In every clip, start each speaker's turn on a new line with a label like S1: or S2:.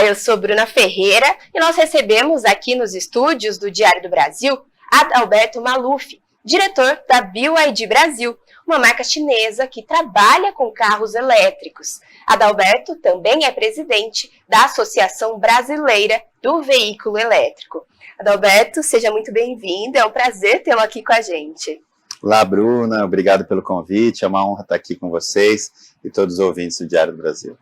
S1: Olá, eu sou Bruna Ferreira e nós recebemos aqui nos estúdios do Diário do Brasil Adalberto Maluf, diretor da BYD Brasil, uma marca chinesa que trabalha com carros elétricos. Adalberto também é presidente da Associação Brasileira do Veículo Elétrico. Adalberto, seja muito bem-vindo, é um prazer tê-lo aqui com a gente.
S2: Olá, Bruna, obrigado pelo convite, é uma honra estar aqui com vocês e todos os ouvintes do Diário do Brasil.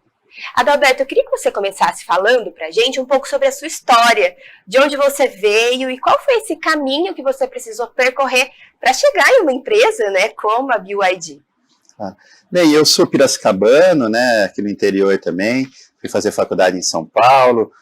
S1: Adalberto, eu queria que você começasse falando para a gente um pouco sobre a sua história, de onde você veio e qual foi esse caminho que você precisou percorrer para chegar em uma empresa, né, como a BYD.
S2: Bem, eu sou piracicabano, né, aqui no interior também, fui fazer faculdade em São Paulo,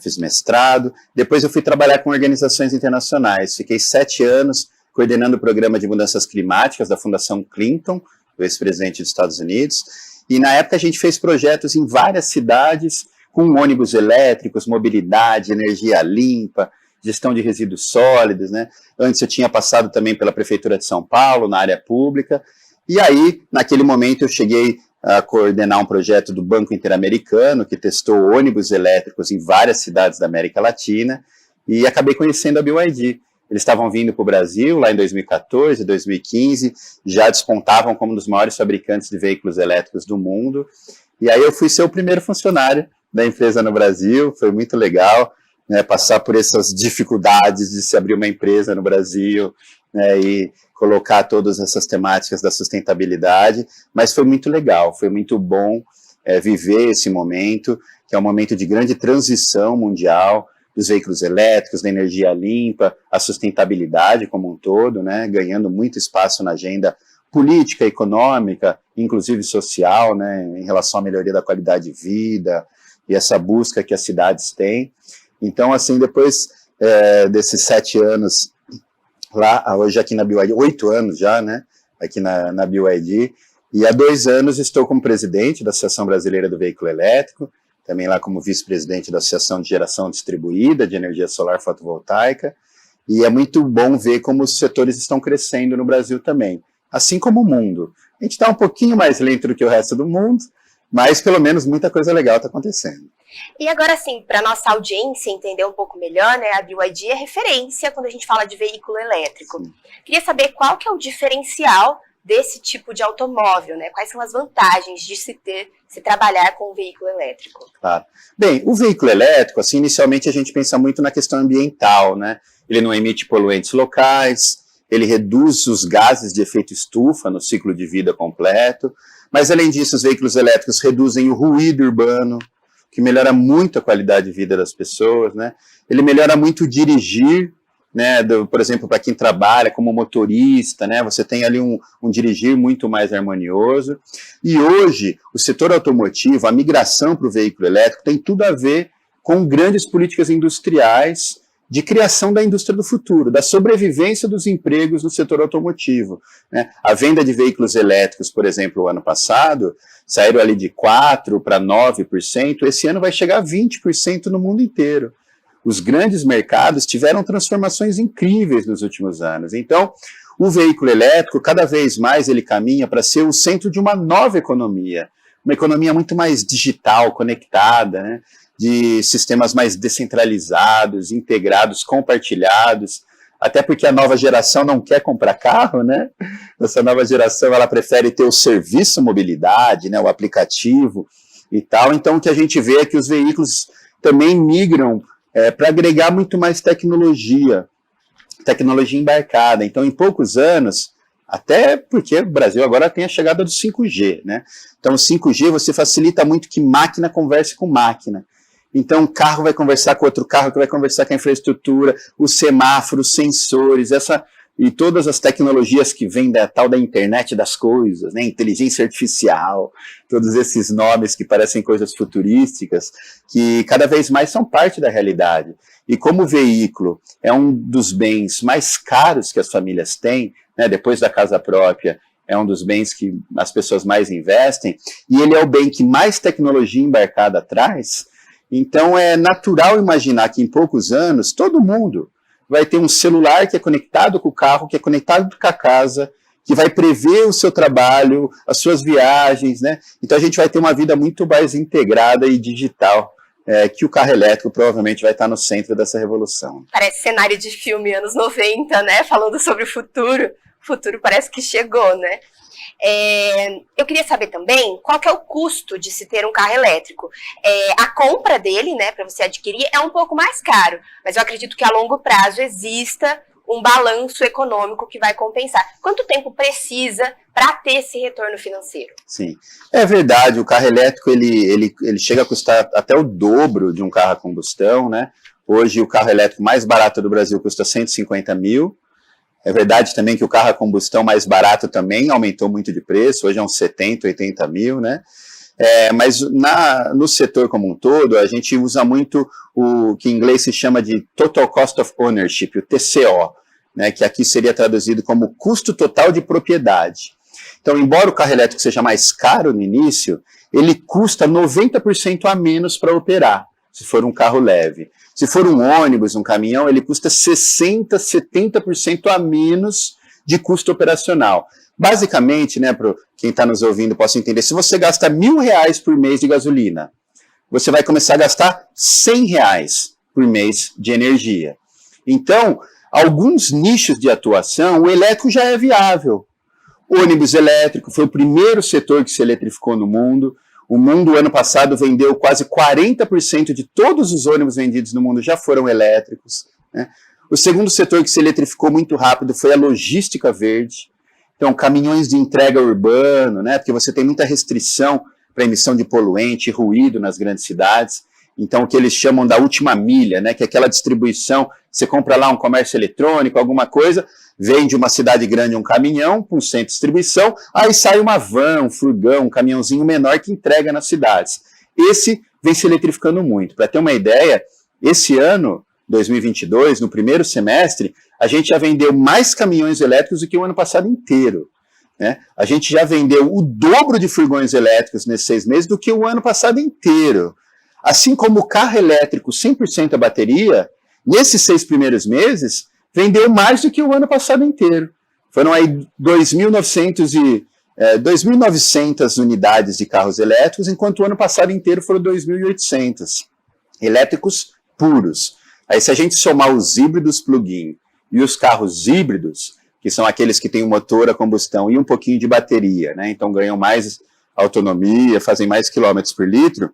S2: fiz mestrado, depois eu fui trabalhar com organizações internacionais, fiquei 7 anos coordenando o programa de mudanças climáticas da Fundação Clinton, do ex-presidente dos Estados Unidos, e na época a gente fez projetos em várias cidades com ônibus elétricos, mobilidade, energia limpa, gestão de resíduos sólidos, né? Antes eu tinha passado também pela Prefeitura de São Paulo, na área pública, e aí, naquele momento, eu cheguei a coordenar um projeto do Banco Interamericano, que testou ônibus elétricos em várias cidades da América Latina, e acabei conhecendo a BYD. Eles estavam vindo para o Brasil lá em 2014, 2015, já despontavam como um dos maiores fabricantes de veículos elétricos do mundo. E aí eu fui ser o primeiro funcionário da empresa no Brasil, foi muito legal, né, passar por essas dificuldades de se abrir uma empresa no Brasil, né, e colocar todas essas temáticas da sustentabilidade, mas foi muito legal, foi muito bom viver esse momento, que é um momento de grande transição mundial, dos veículos elétricos, da energia limpa, a sustentabilidade como um todo, né, ganhando muito espaço na agenda política, econômica, inclusive social, né, em relação à melhoria da qualidade de vida e essa busca que as cidades têm. Então, assim, depois desses 7 anos lá, hoje aqui na BYD, 8 anos já, né, aqui na BYD, e há 2 anos estou como presidente da Associação Brasileira do Veículo Elétrico, também lá como vice-presidente da Associação de Geração Distribuída de Energia Solar Fotovoltaica, e é muito bom ver como os setores estão crescendo no Brasil também, assim como o mundo. A gente está um pouquinho mais lento do que o resto do mundo, mas pelo menos muita coisa legal está acontecendo.
S1: E agora sim, para a nossa audiência entender um pouco melhor, né, a BYD é referência quando a gente fala de veículo elétrico. Sim. Queria saber qual que é o diferencial desse tipo de automóvel, né? Quais são as vantagens de se trabalhar com um veículo elétrico?
S2: Claro. Bem, o veículo elétrico, assim, inicialmente a gente pensa muito na questão ambiental, né? Ele não emite poluentes locais, ele reduz os gases de efeito estufa no ciclo de vida completo, mas além disso os veículos elétricos reduzem o ruído urbano, que melhora muito a qualidade de vida das pessoas, né? Ele melhora muito o dirigir, né, por exemplo, para quem trabalha como motorista, né, você tem ali um dirigir muito mais harmonioso. E hoje, o setor automotivo, a migração para o veículo elétrico tem tudo a ver com grandes políticas industriais de criação da indústria do futuro, da sobrevivência dos empregos no setor automotivo, né. A venda de veículos elétricos, por exemplo, o ano passado, saíram ali de 4% para 9%, esse ano vai chegar a 20% no mundo inteiro. Os grandes mercados tiveram transformações incríveis nos últimos anos. Então, o veículo elétrico, cada vez mais ele caminha para ser o centro de uma nova economia, uma economia muito mais digital, conectada, né, de sistemas mais descentralizados, integrados, compartilhados, até porque a nova geração não quer comprar carro, né? Essa nova geração ela prefere ter o serviço mobilidade, né, o aplicativo e tal. Então, o que a gente vê é que os veículos também migram para agregar muito mais tecnologia embarcada. Então, em poucos anos, até porque o Brasil agora tem a chegada do 5G, né? Então, o 5G você facilita muito que máquina converse com máquina. Então, um carro vai conversar com outro carro, que vai conversar com a infraestrutura, os semáforos, sensores, e todas as tecnologias que vêm da tal da internet das coisas, né, inteligência artificial, todos esses nomes que parecem coisas futurísticas, que cada vez mais são parte da realidade. E como o veículo é um dos bens mais caros que as famílias têm, né, depois da casa própria, é um dos bens que as pessoas mais investem, e ele é o bem que mais tecnologia embarcada traz, então é natural imaginar que em poucos anos todo mundo vai ter um celular que é conectado com o carro, que é conectado com a casa, que vai prever o seu trabalho, as suas viagens, né? Então a gente vai ter uma vida muito mais integrada e digital que o carro elétrico provavelmente vai estar no centro dessa revolução.
S1: Parece cenário de filme anos 90, né? Falando sobre o futuro. O futuro parece que chegou, né? Eu queria saber também qual que é o custo de se ter um carro elétrico. A compra dele, né, para você adquirir, é um pouco mais caro, mas eu acredito que a longo prazo exista um balanço econômico que vai compensar. Quanto tempo precisa para ter esse retorno financeiro?
S2: Sim, é verdade, o carro elétrico ele chega a custar até o dobro de um carro a combustão, né? Hoje o carro elétrico mais barato do Brasil custa 150 mil. É verdade também que o carro a combustão mais barato também aumentou muito de preço, hoje é uns 70, 80 mil, né? Mas no setor como um todo, a gente usa muito o que em inglês se chama de Total Cost of Ownership, o TCO, né, que aqui seria traduzido como custo total de propriedade. Então, embora o carro elétrico seja mais caro no início, ele custa 90% a menos para operar, se for um carro leve. Se for um ônibus, um caminhão, ele custa 60%, 70% a menos de custo operacional. Basicamente, né, para quem está nos ouvindo possa entender, se você gasta R$1.000 por mês de gasolina, você vai começar a gastar R$100 por mês de energia. Então, alguns nichos de atuação, o elétrico já é viável. O ônibus elétrico foi o primeiro setor que se eletrificou no mundo. O mundo, ano passado, vendeu quase 40% de todos os ônibus vendidos no mundo já foram elétricos, né? O segundo setor que se eletrificou muito rápido foi a logística verde. Então, caminhões de entrega urbano, né? Porque você tem muita restrição para emissão de poluente e ruído nas grandes cidades. Então, o que eles chamam da última milha, né? Que é aquela distribuição, você compra lá um comércio eletrônico, alguma coisa, vem de uma cidade grande um caminhão com centro de distribuição, aí sai uma van, um furgão, um caminhãozinho menor que entrega nas cidades. Esse vem se eletrificando muito. Para ter uma ideia, esse ano, 2022, no primeiro semestre, a gente já vendeu mais caminhões elétricos do que o ano passado inteiro, né? A gente já vendeu o dobro de furgões elétricos nesses 6 meses do que o ano passado inteiro. Assim como o carro elétrico 100% a bateria, nesses 6 primeiros meses, vendeu mais do que o ano passado inteiro. Foram aí 2.900 unidades de carros elétricos, enquanto o ano passado inteiro foram 2.800 elétricos puros. Aí se a gente somar os híbridos plug-in e os carros híbridos, que são aqueles que têm um motor a combustão e um pouquinho de bateria, né? Então ganham mais autonomia, fazem mais quilômetros por litro,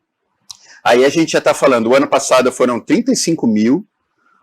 S2: aí a gente já está falando, o ano passado foram 35 mil,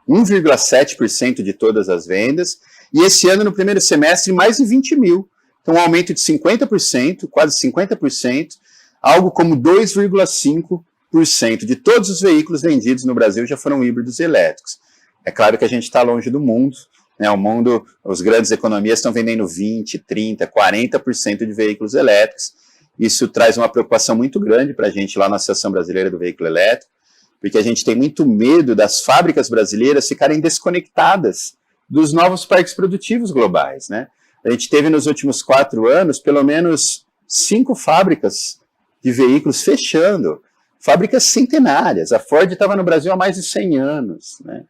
S2: 1,7% de todas as vendas, e esse ano, no primeiro semestre, mais de 20 mil. Então, um aumento de 50%, quase 50%, algo como 2,5% de todos os veículos vendidos no Brasil já foram híbridos elétricos. É claro que a gente está longe do mundo, né? O mundo, as grandes economias estão vendendo 20%, 30%, 40% de veículos elétricos. Isso traz uma preocupação muito grande para a gente lá na Associação Brasileira do Veículo Elétrico, porque a gente tem muito medo das fábricas brasileiras ficarem desconectadas dos novos parques produtivos globais, né? A gente teve nos últimos 4 anos, pelo menos 5 fábricas de veículos fechando, fábricas centenárias. A Ford estava no Brasil há mais de 100 anos, né?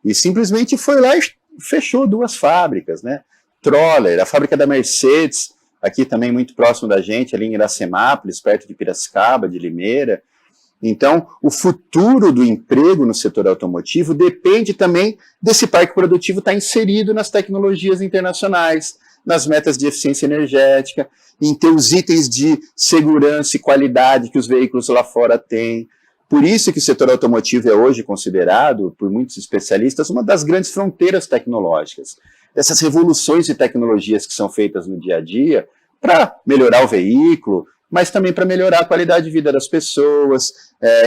S2: E simplesmente foi lá e fechou 2 fábricas, né? Troller, a fábrica da Mercedes, aqui também muito próximo da gente, ali em Iracemápolis, perto de Piracicaba, de Limeira. Então, o futuro do emprego no setor automotivo depende também desse parque produtivo estar inserido nas tecnologias internacionais, nas metas de eficiência energética, em ter os itens de segurança e qualidade que os veículos lá fora têm. Por isso que o setor automotivo é hoje considerado, por muitos especialistas, uma das grandes fronteiras tecnológicas. Essas revoluções de tecnologias que são feitas no dia a dia para melhorar o veículo, mas também para melhorar a qualidade de vida das pessoas,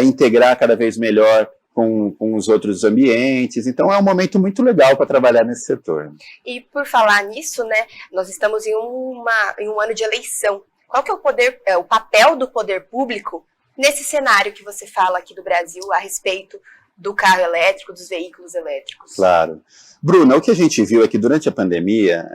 S2: integrar cada vez melhor com os outros ambientes. Então é um momento muito legal para trabalhar nesse setor.
S1: E por falar nisso, né, nós estamos em um ano de eleição. Qual que é o papel do poder público nesse cenário que você fala aqui do Brasil a respeito do carro elétrico, dos veículos elétricos?
S2: Claro. Bruna, o que a gente viu é que durante a pandemia,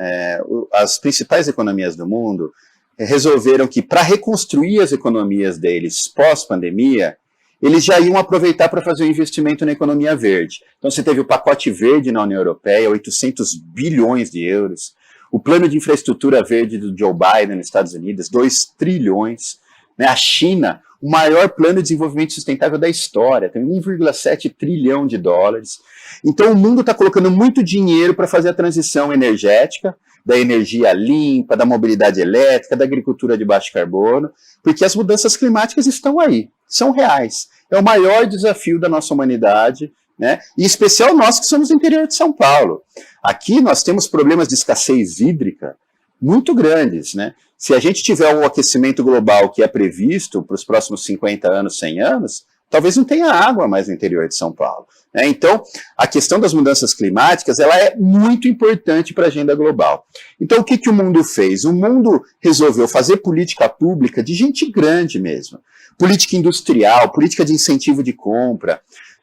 S2: as principais economias do mundo resolveram que para reconstruir as economias deles pós-pandemia, eles já iam aproveitar para fazer um investimento na economia verde. Então você teve o pacote verde na União Europeia, 800 bilhões de euros, o plano de infraestrutura verde do Joe Biden nos Estados Unidos, 2 trilhões, né? A China, o maior plano de desenvolvimento sustentável da história, tem 1,7 trilhão de dólares. Então o mundo está colocando muito dinheiro para fazer a transição energética, da energia limpa, da mobilidade elétrica, da agricultura de baixo carbono, porque as mudanças climáticas estão aí, são reais. É o maior desafio da nossa humanidade, né? E em especial nós que somos do interior de São Paulo. Aqui nós temos problemas de escassez hídrica muito grandes, né? Se a gente tiver o aquecimento global que é previsto para os próximos 50 anos, 100 anos, talvez não tenha água mais no interior de São Paulo, né? Então, a questão das mudanças climáticas, ela é muito importante para a agenda global. Então, o que o mundo fez? O mundo resolveu fazer política pública de gente grande mesmo. Política industrial, política de incentivo de compra.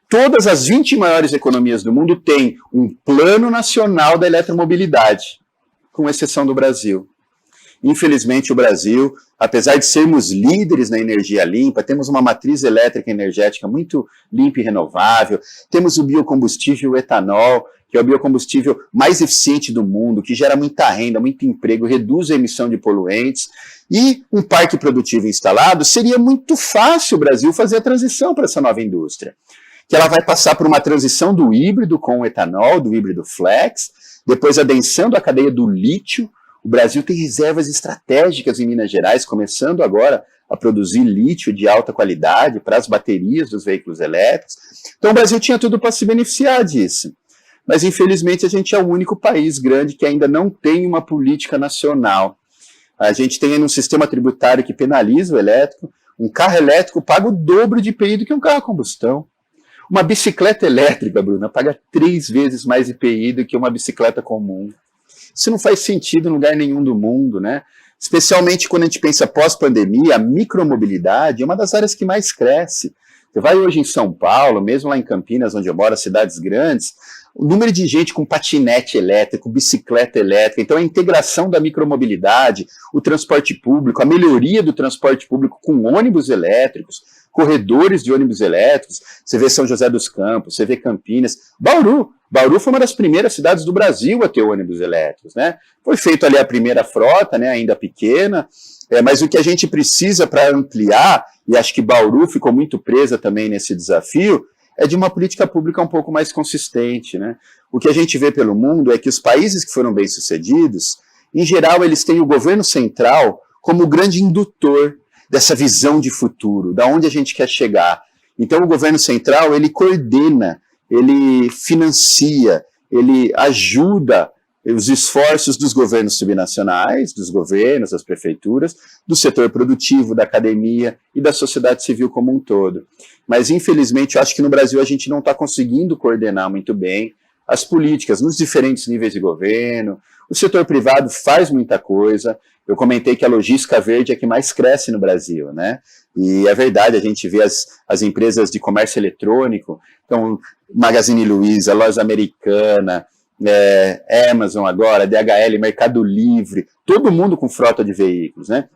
S2: Todas as 20 maiores economias do mundo têm um plano nacional da eletromobilidade, com exceção do Brasil. Infelizmente, o Brasil, apesar de sermos líderes na energia limpa, temos uma matriz elétrica e energética muito limpa e renovável, temos o biocombustível etanol, que é o biocombustível mais eficiente do mundo, que gera muita renda, muito emprego, reduz a emissão de poluentes, e um parque produtivo instalado, seria muito fácil o Brasil fazer a transição para essa nova indústria. Que ela vai passar por uma transição do híbrido com o etanol, do híbrido flex, depois adensando a cadeia do lítio. O Brasil tem reservas estratégicas em Minas Gerais, começando agora a produzir lítio de alta qualidade para as baterias dos veículos elétricos. Então o Brasil tinha tudo para se beneficiar disso. Mas infelizmente a gente é o único país grande que ainda não tem uma política nacional. A gente tem um sistema tributário que penaliza o elétrico. Um carro elétrico paga o dobro de IPI do que um carro a combustão. Uma bicicleta elétrica, Bruna, paga 3 vezes mais IPI do que uma bicicleta comum. Isso não faz sentido em lugar nenhum do mundo, né? Especialmente quando a gente pensa pós-pandemia, a micromobilidade é uma das áreas que mais cresce. Você vai hoje em São Paulo, mesmo lá em Campinas, onde eu moro, cidades grandes, o número de gente com patinete elétrico, bicicleta elétrica, então a integração da micromobilidade, o transporte público, a melhoria do transporte público com ônibus elétricos, corredores de ônibus elétricos, você vê São José dos Campos, você vê Campinas, Bauru foi uma das primeiras cidades do Brasil a ter ônibus elétricos, né? Foi feita ali a primeira frota, né, ainda pequena, mas o que a gente precisa para ampliar, e acho que Bauru ficou muito presa também nesse desafio, é de uma política pública um pouco mais consistente, né? O que a gente vê pelo mundo é que os países que foram bem-sucedidos, em geral, eles têm o governo central como o grande indutor dessa visão de futuro, da onde a gente quer chegar. Então, o governo central, ele coordena, ele financia, ele ajuda os esforços dos governos subnacionais, dos governos, das prefeituras, do setor produtivo, da academia e da sociedade civil como um todo. Mas, infelizmente, eu acho que no Brasil a gente não está conseguindo coordenar muito bem as políticas nos diferentes níveis de governo. O setor privado faz muita coisa. Eu comentei que a logística verde é a que mais cresce no Brasil, né? E é verdade, a gente vê as empresas de comércio eletrônico, então Magazine Luiza, Loja Americana, Amazon agora, DHL, Mercado Livre, todo mundo com frota de veículos, né?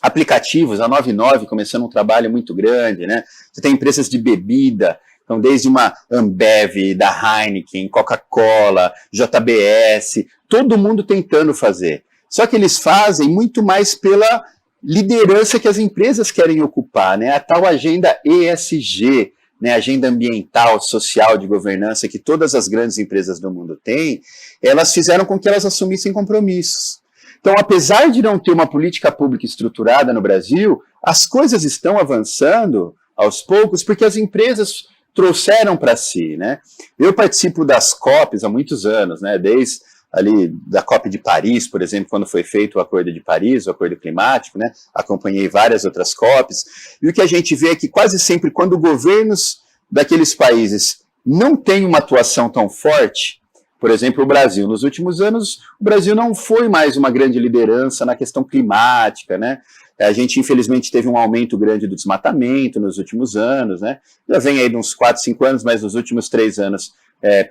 S2: Aplicativos, a 99 começando um trabalho muito grande, né? Você tem empresas de bebida, então desde uma Ambev, da Heineken, Coca-Cola, JBS, todo mundo tentando fazer. Só que eles fazem muito mais pela liderança que as empresas querem ocupar, né? A tal agenda ESG, né, agenda ambiental, social, de governança que todas as grandes empresas do mundo têm, elas fizeram com que elas assumissem compromissos. Então, apesar de não ter uma política pública estruturada no Brasil, as coisas estão avançando aos poucos porque as empresas trouxeram para si, né? Eu participo das COPs há muitos anos, né? Desde ali da COP de Paris, por exemplo, quando foi feito o Acordo de Paris, o Acordo Climático, né? Acompanhei várias outras COPs, e o que a gente vê é que quase sempre quando governos daqueles países não têm uma atuação tão forte, por exemplo, o Brasil, nos últimos anos, o Brasil não foi mais uma grande liderança na questão climática, né? A gente, infelizmente, teve um aumento grande do desmatamento nos últimos anos, né? Já vem aí de uns 4, 5 anos, mas nos últimos 3 anos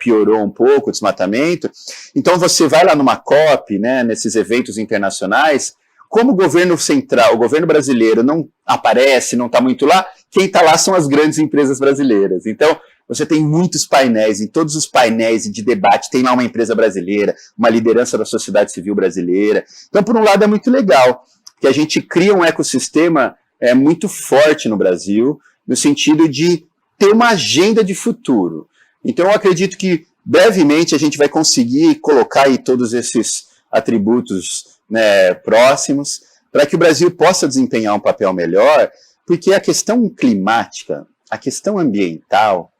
S2: piorou um pouco o desmatamento. Então, você vai lá numa COP, né, nesses eventos internacionais, como o governo central, o governo brasileiro não aparece, não está muito lá, quem está lá são as grandes empresas brasileiras. Então, você tem muitos painéis, em todos os painéis de debate tem lá uma empresa brasileira, uma liderança da sociedade civil brasileira. Então, por um lado, é muito legal, que a gente cria um ecossistema muito forte no Brasil, no sentido de ter uma agenda de futuro. Então, eu acredito que, brevemente, a gente vai conseguir colocar aí todos esses atributos, né, próximos, para que o Brasil possa desempenhar um papel melhor, porque a questão climática, a questão ambiental,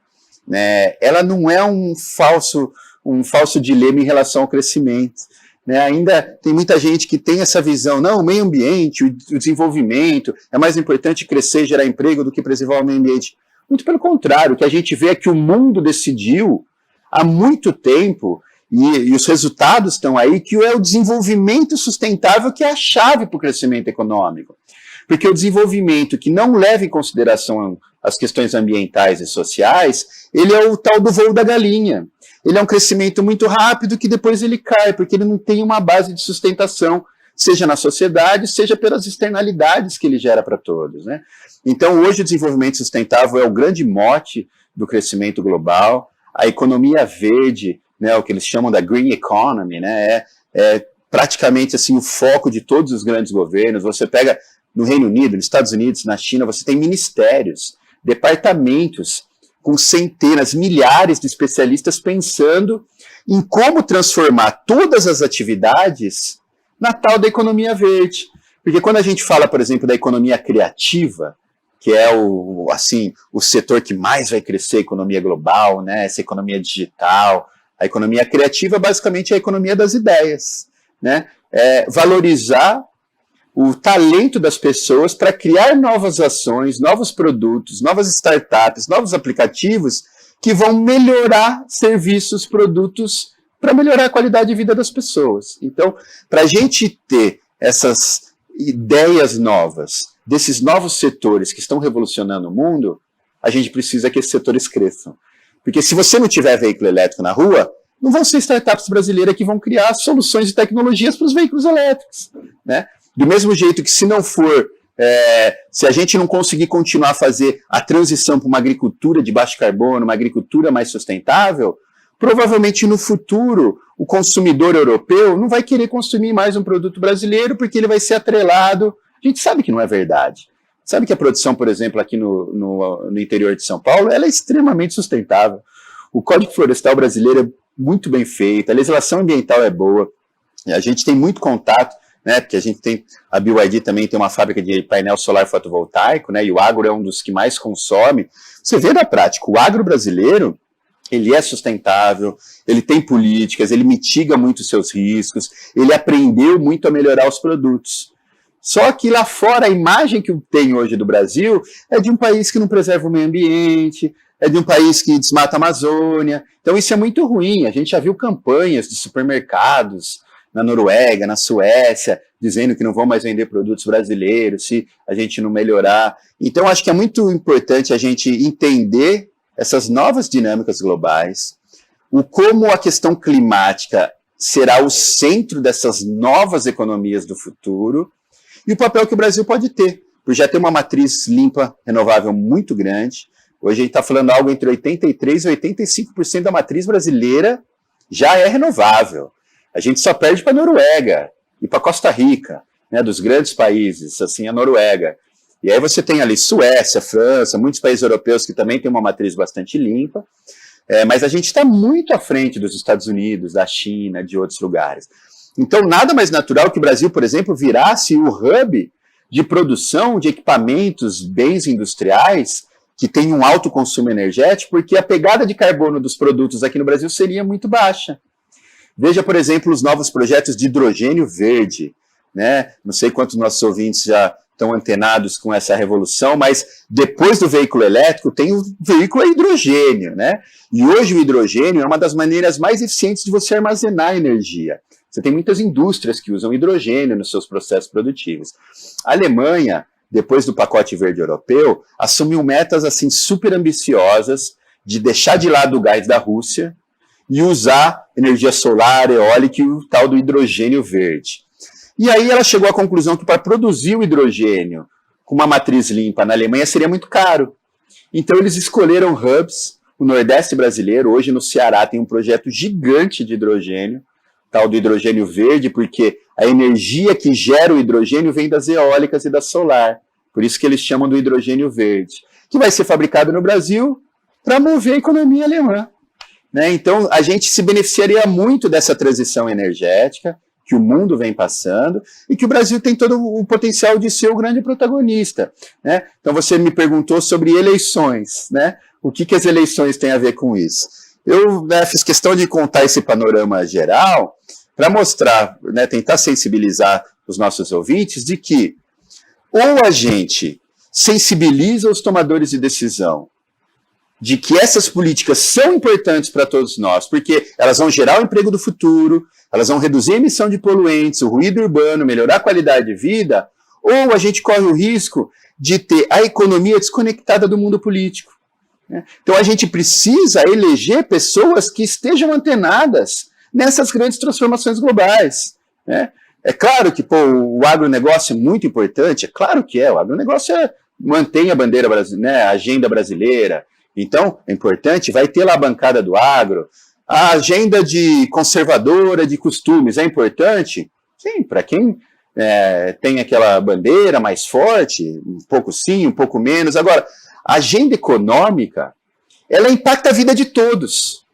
S2: né, ela não é um falso dilema em relação ao crescimento. Né? Ainda tem muita gente que tem essa visão, não, o meio ambiente, o desenvolvimento, é mais importante crescer e gerar emprego do que preservar o meio ambiente. Muito pelo contrário, o que a gente vê é que o mundo decidiu há muito tempo, e os resultados estão aí, que é o desenvolvimento sustentável que é a chave para o crescimento econômico. Porque o desenvolvimento que não leva em consideração as questões ambientais e sociais, ele é o tal do voo da galinha. Ele é um crescimento muito rápido que depois ele cai, porque ele não tem uma base de sustentação, seja na sociedade, seja pelas externalidades que ele gera para todos, né? Então, hoje o desenvolvimento sustentável é o grande mote do crescimento global, a economia verde, né, o que eles chamam da green economy, né, é praticamente assim, o foco de todos os grandes governos. Você pega no Reino Unido, nos Estados Unidos, na China, você tem ministérios, departamentos com centenas, milhares de especialistas pensando em como transformar todas as atividades na tal da economia verde. Porque quando a gente fala, por exemplo, da economia criativa, que é o setor que mais vai crescer, a economia global, né, essa economia digital, a economia criativa basicamente é a economia das ideias, né, valorizar o talento das pessoas para criar novas ações, novos produtos, novas startups, novos aplicativos que vão melhorar serviços, produtos, para melhorar a qualidade de vida das pessoas. Então, para a gente ter essas ideias novas, desses novos setores que estão revolucionando o mundo, a gente precisa que esses setores cresçam. Porque se você não tiver veículo elétrico na rua, não vão ser startups brasileiras que vão criar soluções e tecnologias para os veículos elétricos, né? Do mesmo jeito que se não for, se a gente não conseguir continuar a fazer a transição para uma agricultura de baixo carbono, uma agricultura mais sustentável, provavelmente no futuro o consumidor europeu não vai querer consumir mais um produto brasileiro porque ele vai ser atrelado. A gente sabe que não é verdade. Sabe que a produção, por exemplo, aqui no interior de São Paulo, ela é extremamente sustentável. O Código Florestal brasileiro é muito bem feito, a legislação ambiental é boa, a gente tem muito contato, né, porque a gente tem, a BYD também tem uma fábrica de painel solar fotovoltaico, né, e o agro é um dos que mais consome. Você vê na prática, o agro brasileiro, ele é sustentável, ele tem políticas, ele mitiga muito os seus riscos, ele aprendeu muito a melhorar os produtos. Só que lá fora, a imagem que tem hoje do Brasil é de um país que não preserva o meio ambiente, é de um país que desmata a Amazônia. Então isso é muito ruim. A gente já viu campanhas de supermercados na Noruega, na Suécia, dizendo que não vão mais vender produtos brasileiros se a gente não melhorar. Então acho que é muito importante a gente entender essas novas dinâmicas globais, o como a questão climática será o centro dessas novas economias do futuro e o papel que o Brasil pode ter, por já ter uma matriz limpa, renovável muito grande. Hoje a gente está falando algo entre 83% e 85% da matriz brasileira já é renovável. A gente só perde para a Noruega e para Costa Rica, né, dos grandes países, assim, a Noruega. E aí você tem ali Suécia, França, muitos países europeus que também têm uma matriz bastante limpa, mas a gente está muito à frente dos Estados Unidos, da China, de outros lugares. Então, nada mais natural que o Brasil, por exemplo, virasse o hub de produção de equipamentos, bens industriais, que tem um alto consumo energético, porque a pegada de carbono dos produtos aqui no Brasil seria muito baixa. Veja, por exemplo, os novos projetos de hidrogênio verde, né? Não sei quantos nossos ouvintes já estão antenados com essa revolução, mas depois do veículo elétrico tem o veículo a hidrogênio, né? E hoje o hidrogênio é uma das maneiras mais eficientes de você armazenar energia. Você tem muitas indústrias que usam hidrogênio nos seus processos produtivos. A Alemanha, depois do pacote verde europeu, assumiu metas assim super ambiciosas de deixar de lado o gás da Rússia e usar energia solar, eólica e o tal do hidrogênio verde. E aí ela chegou à conclusão que para produzir o hidrogênio com uma matriz limpa na Alemanha seria muito caro. Então eles escolheram hubs, o Nordeste brasileiro, hoje no Ceará tem um projeto gigante de hidrogênio, tal do hidrogênio verde, porque a energia que gera o hidrogênio vem das eólicas e da solar. Por isso que eles chamam do hidrogênio verde, que vai ser fabricado no Brasil para mover a economia alemã. Né? Então, a gente se beneficiaria muito dessa transição energética que o mundo vem passando e que o Brasil tem todo o potencial de ser o grande protagonista. Né? Então, você me perguntou sobre eleições. Né? O que as eleições têm a ver com isso? Eu fiz questão de contar esse panorama geral para mostrar, né, tentar sensibilizar os nossos ouvintes de que ou a gente sensibiliza os tomadores de decisão de que essas políticas são importantes para todos nós, porque elas vão gerar o emprego do futuro, elas vão reduzir a emissão de poluentes, o ruído urbano, melhorar a qualidade de vida, ou a gente corre o risco de ter a economia desconectada do mundo político. Né? Então a gente precisa eleger pessoas que estejam antenadas nessas grandes transformações globais. Né? É claro que o agronegócio é muito importante, é claro que o agronegócio mantém a bandeira brasileira, né, a agenda brasileira. Então, é importante, vai ter lá a bancada do agro, a agenda de conservadora de costumes é importante? Sim, para quem tem aquela bandeira mais forte, um pouco sim, um pouco menos. Agora, a agenda econômica, ela impacta a vida de todos.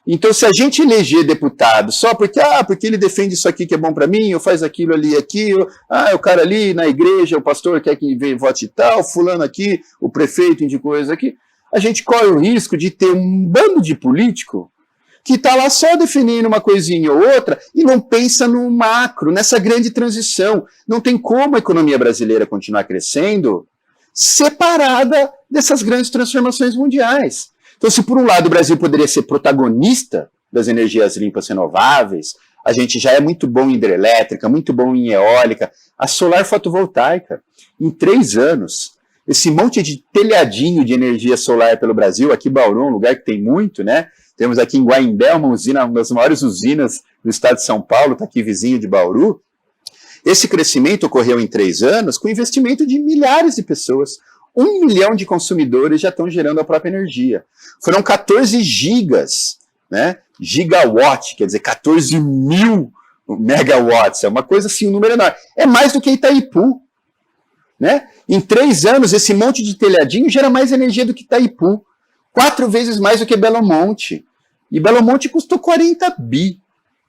S2: Então, se a gente eleger deputado só porque ele defende isso aqui que é bom para mim, ou faz aquilo ali, aquilo, o cara ali na igreja, o pastor quer que venha vote tal, fulano aqui, o prefeito indicou isso aqui, a gente corre o risco de ter um bando de político que está lá só definindo uma coisinha ou outra e não pensa no macro, nessa grande transição. Não tem como a economia brasileira continuar crescendo separada dessas grandes transformações mundiais. Então, se por um lado o Brasil poderia ser protagonista das energias limpas renováveis, a gente já é muito bom em hidrelétrica, muito bom em eólica, a solar fotovoltaica, em 3 anos, esse monte de telhadinho de energia solar pelo Brasil, aqui Bauru, um lugar que tem muito, né? Temos aqui em Guaimbé uma das maiores usinas do estado de São Paulo, está aqui vizinho de Bauru. Esse crescimento ocorreu em 3 anos com investimento de milhares de pessoas. 1 milhão de consumidores já estão gerando a própria energia. Foram 14 gigas, né? Gigawatt, quer dizer, 14 mil megawatts. É uma coisa assim, um número enorme. É mais do que Itaipu. Né? Em 3 anos, esse monte de telhadinho gera mais energia do que Itaipu. 4 vezes mais do que Belo Monte. E Belo Monte custou 40 bi.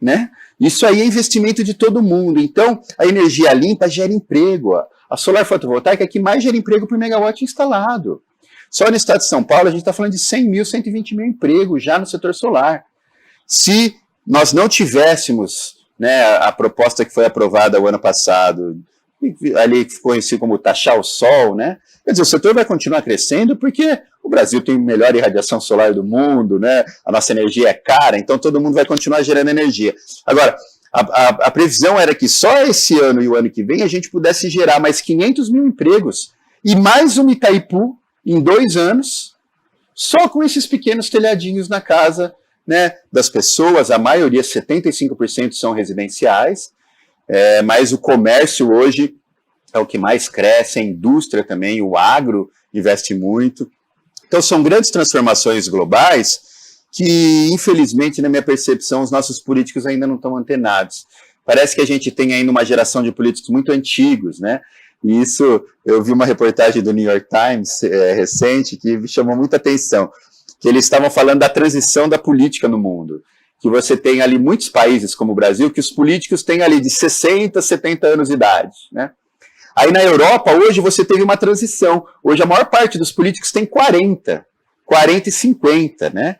S2: Né? Isso aí é investimento de todo mundo. Então, a energia limpa gera emprego. A solar fotovoltaica é que mais gera emprego por megawatt instalado. Só no estado de São Paulo, a gente está falando de 100 mil, 120 mil empregos já no setor solar. Se nós não tivéssemos, né, a proposta que foi aprovada o ano passado, ali que ficou conhecido como taxar o sol, né? Quer dizer, o setor vai continuar crescendo porque o Brasil tem a melhor irradiação solar do mundo, né? A nossa energia é cara, então todo mundo vai continuar gerando energia. Agora, a previsão era que só esse ano e o ano que vem a gente pudesse gerar mais 500 mil empregos e mais um Itaipu em 2 anos, só com esses pequenos telhadinhos na casa, né, das pessoas. A maioria, 75% são residenciais, mas o comércio hoje é o que mais cresce, a indústria também, o agro investe muito. Então são grandes transformações globais que, infelizmente, na minha percepção, os nossos políticos ainda não estão antenados. Parece que a gente tem ainda uma geração de políticos muito antigos, né? E isso, eu vi uma reportagem do New York Times recente que me chamou muita atenção, que eles estavam falando da transição da política no mundo. Que você tem ali muitos países, como o Brasil, que os políticos têm ali de 60, 70 anos de idade, né? Aí na Europa, hoje, você teve uma transição. Hoje a maior parte dos políticos tem 40 e 50, né?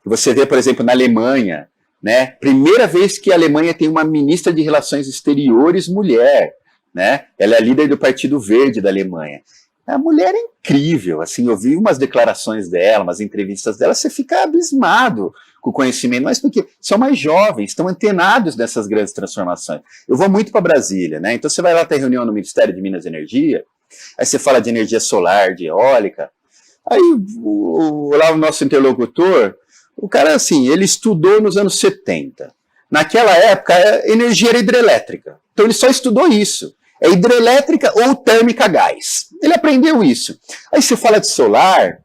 S2: Você vê, por exemplo, na Alemanha, né? Primeira vez que a Alemanha tem uma ministra de Relações Exteriores mulher, né? Ela é líder do Partido Verde da Alemanha. A mulher é incrível, assim, eu vi umas declarações dela, umas entrevistas dela, você fica abismado com o conhecimento, mas porque são mais jovens, estão antenados nessas grandes transformações. Eu vou muito para Brasília, né? Então você vai lá ter reunião no Ministério de Minas e Energia, aí você fala de energia solar, de eólica, aí lá o nosso interlocutor, o cara, assim, ele estudou nos anos 70. Naquela época, a energia era hidrelétrica, então ele só estudou isso. É hidrelétrica ou térmica a gás. Ele aprendeu isso. Aí você fala de solar,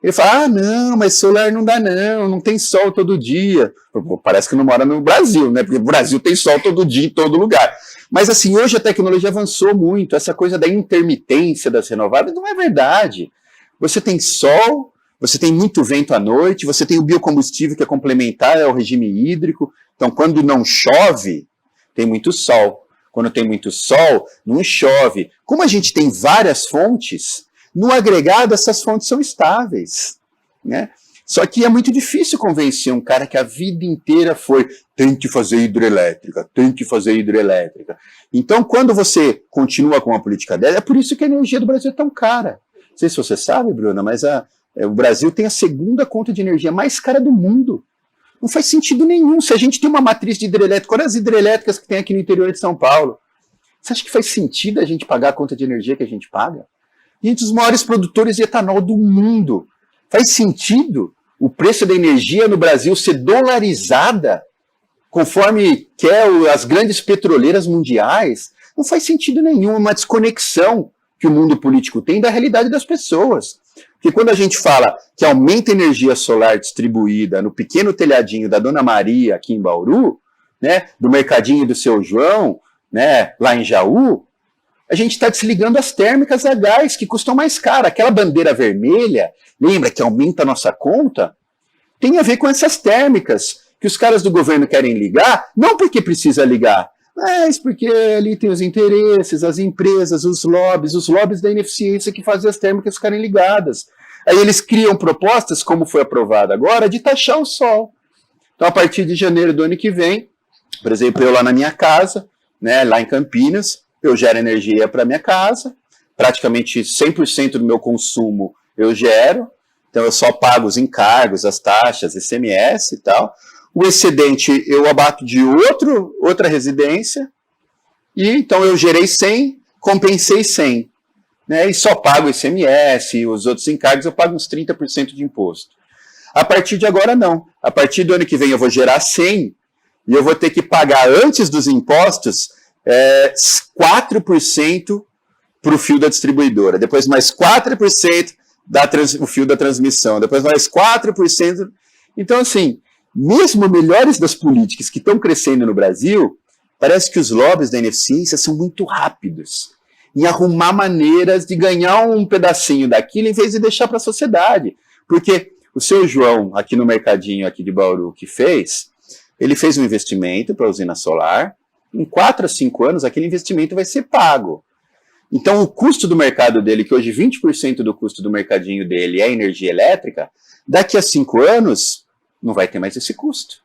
S2: Ele fala, não, mas solar não dá não tem sol todo dia. Pô, parece que não mora no Brasil, né? Porque o Brasil tem sol todo dia em todo lugar. Mas assim, hoje a tecnologia avançou muito, essa coisa da intermitência das renováveis não é verdade. Você tem sol, você tem muito vento à noite, você tem o biocombustível que é complementar ao regime hídrico. Então, quando não chove, tem muito sol. Quando tem muito sol, não chove. Como a gente tem várias fontes, no agregado essas fontes são estáveis, né? Só que é muito difícil convencer um cara que a vida inteira foi tem que fazer hidrelétrica, tem que fazer hidrelétrica. Então, quando você continua com uma política dessa, é por isso que a energia do Brasil é tão cara. Não sei se você sabe, Bruna, mas o Brasil tem a segunda conta de energia mais cara do mundo. Não faz sentido nenhum. Se a gente tem uma matriz de hidrelétrica, olha as hidrelétricas que tem aqui no interior de São Paulo. Você acha que faz sentido a gente pagar a conta de energia que a gente paga? A gente é um dos maiores produtores de etanol do mundo. Faz sentido o preço da energia no Brasil ser dolarizada conforme quer as grandes petroleiras mundiais? Não faz sentido nenhum, é uma desconexão que o mundo político tem da realidade das pessoas. Porque quando a gente fala que aumenta a energia solar distribuída no pequeno telhadinho da Dona Maria aqui em Bauru, né, do mercadinho do Seu João, né, lá em Jaú, a gente está desligando as térmicas a gás, que custam mais caro. Aquela bandeira vermelha, lembra que aumenta a nossa conta? Tem a ver com essas térmicas, que os caras do governo querem ligar, não porque precisa ligar, mas porque ali tem os interesses, as empresas, os lobbies da ineficiência que fazem as térmicas ficarem ligadas. Aí eles criam propostas, como foi aprovado agora, de taxar o sol. Então, a partir de janeiro do ano que vem, por exemplo, eu lá na minha casa, né, lá em Campinas, eu gero energia para minha casa, praticamente 100% do meu consumo eu gero, então eu só pago os encargos, as taxas, ICMS e tal. O excedente eu abato de outra residência, e então eu gerei 100, compensei 100, né, e só pago ICMS, e os outros encargos eu pago uns 30% de imposto. A partir de agora não, a partir do ano que vem eu vou gerar 100, e eu vou ter que pagar antes dos impostos 4% para o fio da distribuidora, depois mais 4% o fio da transmissão, depois mais 4%. Então, assim, mesmo melhores das políticas que estão crescendo no Brasil, parece que os lobbies da ineficiência são muito rápidos em arrumar maneiras de ganhar um pedacinho daquilo em vez de deixar para a sociedade. Porque o Seu João, aqui no mercadinho aqui de Bauru, ele fez um investimento para a usina solar. Em 4 a 5 anos, aquele investimento vai ser pago. Então, o custo do mercado dele, que hoje 20% do custo do mercadinho dele é energia elétrica, daqui a 5 anos, não vai ter mais esse custo.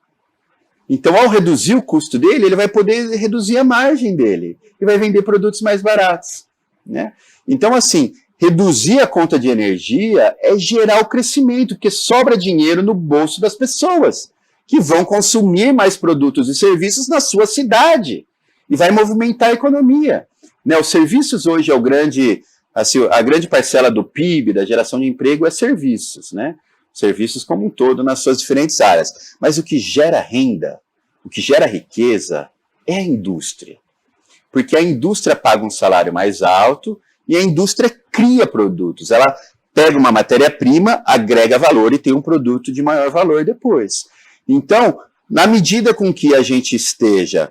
S2: Então, ao reduzir o custo dele, ele vai poder reduzir a margem dele e vai vender produtos mais baratos, né? Então, assim, reduzir a conta de energia é gerar o crescimento, porque sobra dinheiro no bolso das pessoas, que vão consumir mais produtos e serviços na sua cidade e vai movimentar a economia. Né, os serviços hoje é a grande parcela do PIB, da geração de emprego, é serviços, né? Serviços como um todo nas suas diferentes áreas. Mas o que gera renda, o que gera riqueza é a indústria. Porque a indústria paga um salário mais alto e a indústria cria produtos. Ela pega uma matéria-prima, agrega valor e tem um produto de maior valor depois. Então, na medida com que a gente esteja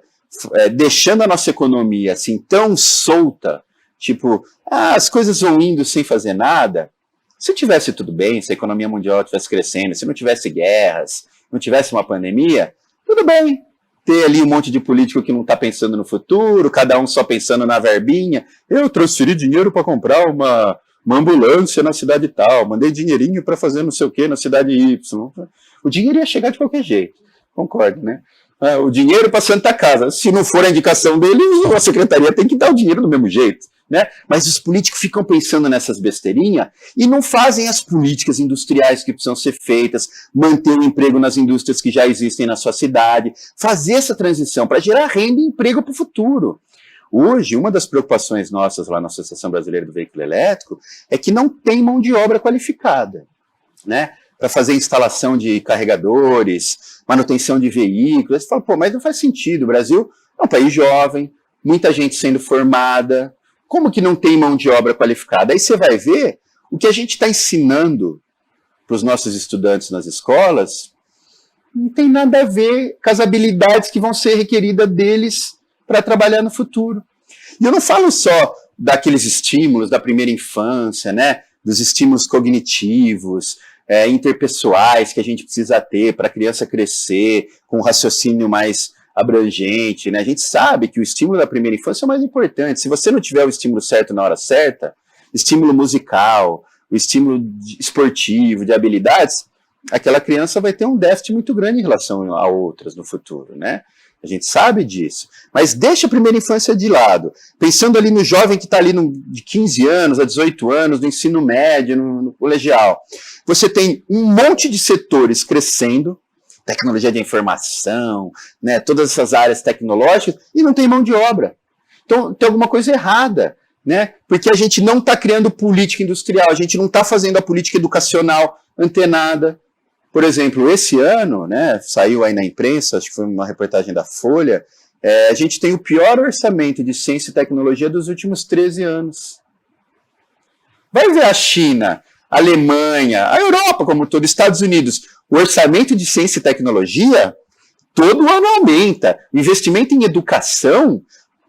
S2: deixando a nossa economia assim tão solta, tipo, as coisas vão indo sem fazer nada, se tivesse tudo bem, se a economia mundial estivesse crescendo, se não tivesse guerras, não tivesse uma pandemia, tudo bem. Ter ali um monte de político que não está pensando no futuro, cada um só pensando na verbinha. Eu transferi dinheiro para comprar uma ambulância na cidade tal, mandei dinheirinho para fazer não sei o que na cidade Y. O dinheiro ia chegar de qualquer jeito, concordo, né? O dinheiro para Santa Casa, se não for a indicação dele, a secretaria tem que dar o dinheiro do mesmo jeito, né? Mas os políticos ficam pensando nessas besteirinhas e não fazem as políticas industriais que precisam ser feitas, manter o emprego nas indústrias que já existem na sua cidade, fazer essa transição para gerar renda e emprego para o futuro. Hoje, uma das preocupações nossas lá na Associação Brasileira do Veículo Elétrico é que não tem mão de obra qualificada, né? Para fazer instalação de carregadores, manutenção de veículos. Você fala, pô, mas não faz sentido. O Brasil é um país jovem, muita gente sendo formada. Como que não tem mão de obra qualificada? Aí você vai ver o que a gente está ensinando para os nossos estudantes nas escolas, não tem nada a ver com as habilidades que vão ser requeridas deles para trabalhar no futuro. E eu não falo só daqueles estímulos da primeira infância, né, dos estímulos cognitivos, interpessoais que a gente precisa ter para a criança crescer com um raciocínio mais abrangente, né? A gente sabe que o estímulo da primeira infância é o mais importante. Se você não tiver o estímulo certo na hora certa, estímulo musical, o estímulo esportivo, de habilidades, aquela criança vai ter um déficit muito grande em relação a outras no futuro, né? A gente sabe disso. Mas deixa a primeira infância de lado. Pensando ali no jovem que está ali de 15 anos a 18 anos, no ensino médio, no colegial. Você tem um monte de setores crescendo, tecnologia de informação, né, todas essas áreas tecnológicas, e não tem mão de obra. Então tem alguma coisa errada, né? Porque a gente não está criando política industrial, a gente não está fazendo a política educacional antenada. Por exemplo, esse ano, né, saiu aí na imprensa, acho que foi uma reportagem da Folha, a gente tem o pior orçamento de ciência e tecnologia dos últimos 13 anos. Vai ver a China, a Alemanha, a Europa como todo, Estados Unidos, o orçamento de ciência e tecnologia todo ano aumenta. O investimento em educação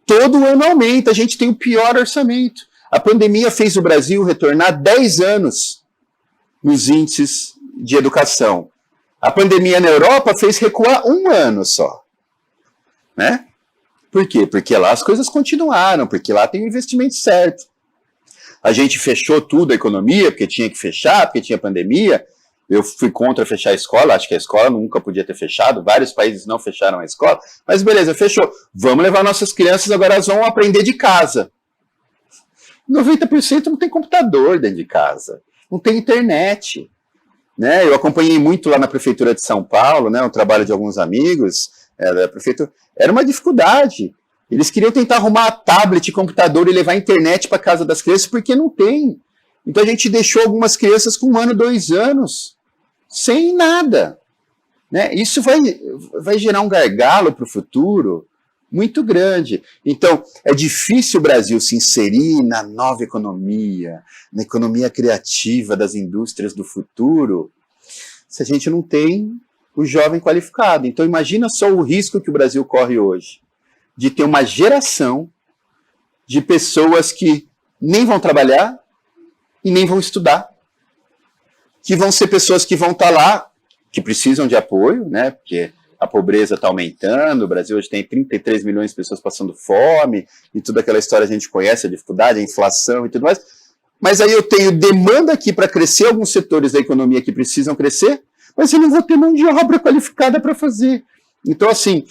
S2: todo ano aumenta. A gente tem o pior orçamento. A pandemia fez o Brasil retornar 10 anos nos índices de educação. A pandemia na Europa fez recuar 1 ano só. Né? Por quê? Porque lá as coisas continuaram, porque lá tem o investimento certo. A gente fechou tudo, a economia, porque tinha que fechar, porque tinha pandemia. Eu fui contra fechar a escola, acho que a escola nunca podia ter fechado, vários países não fecharam a escola, mas beleza, fechou. Vamos levar nossas crianças, agora elas vão aprender de casa. 90% não tem computador dentro de casa, não tem internet. Né? Eu acompanhei muito lá na Prefeitura de São Paulo, né, um trabalho de alguns amigos da Prefeitura, era uma dificuldade. Eles queriam tentar arrumar tablet, computador e levar a internet para casa das crianças, porque não tem. Então a gente deixou algumas crianças com 1 ano, 2 anos, sem nada. Né? Isso vai gerar um gargalo para o futuro muito grande. Então, é difícil o Brasil se inserir na nova economia, na economia criativa das indústrias do futuro, se a gente não tem o jovem qualificado. Então, imagina só o risco que o Brasil corre hoje, de ter uma geração de pessoas que nem vão trabalhar e nem vão estudar, que vão ser pessoas que vão estar lá, que precisam de apoio, né? Porque a pobreza está aumentando, o Brasil hoje tem 33 milhões de pessoas passando fome, e toda aquela história a gente conhece, a dificuldade, a inflação e tudo mais. Mas aí eu tenho demanda aqui para crescer alguns setores da economia que precisam crescer, mas eu não vou ter mão de obra qualificada para fazer. Então, assim,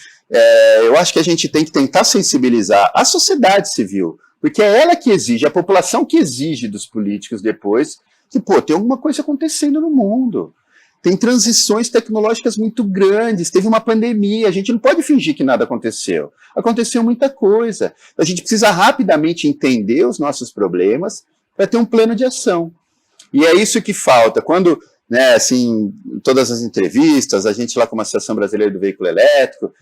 S2: eu acho que a gente tem que tentar sensibilizar a sociedade civil, porque é ela que exige, a população que exige dos políticos depois, que, tem alguma coisa acontecendo no mundo. Tem transições tecnológicas muito grandes, teve uma pandemia, a gente não pode fingir que nada aconteceu. Aconteceu muita coisa. A gente precisa rapidamente entender os nossos problemas para ter um plano de ação. E é isso que falta. Quando, né, assim, todas as entrevistas, a gente lá como Associação Brasileira do Veículo Elétrico,